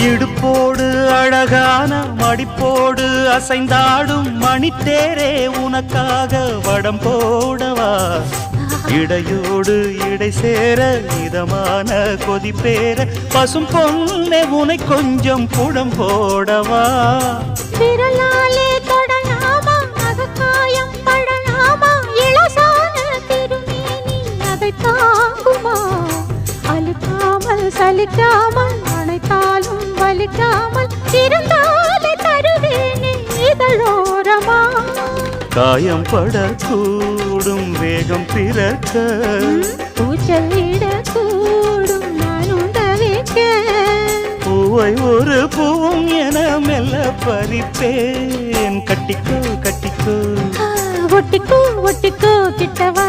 இடுப்போடு அழகான மடிப்போடு அசைந்தாடும் மணித்தேரே உனக்காக வடம் போடவா இடையோடு இடை சேர இதமான கொதிப்பேர பசும் பொன்னே உனை கொஞ்சம் குடம் போடவா விரலாலே தொடலாமா அகக்காயம் படலாமா இளசான திருமேனி அதை தாங்குமா அழுக்காமல் சலிக்காமல் அணைத்தாலும் வலிக்காமல் இருந்தாலே தருவேனே இதழோரமா காயம் படக்கூடும் வேகம் பிறக்க பூச்சலிடக்கூடும் நானும் தவிக்க பூவை ஒரு பூவும் என மெல்ல பறிப்பேன் கட்டிக்கோ கட்டிக்கோ ஒட்டிக்கோ ஒட்டிக்கோ கிட்டவா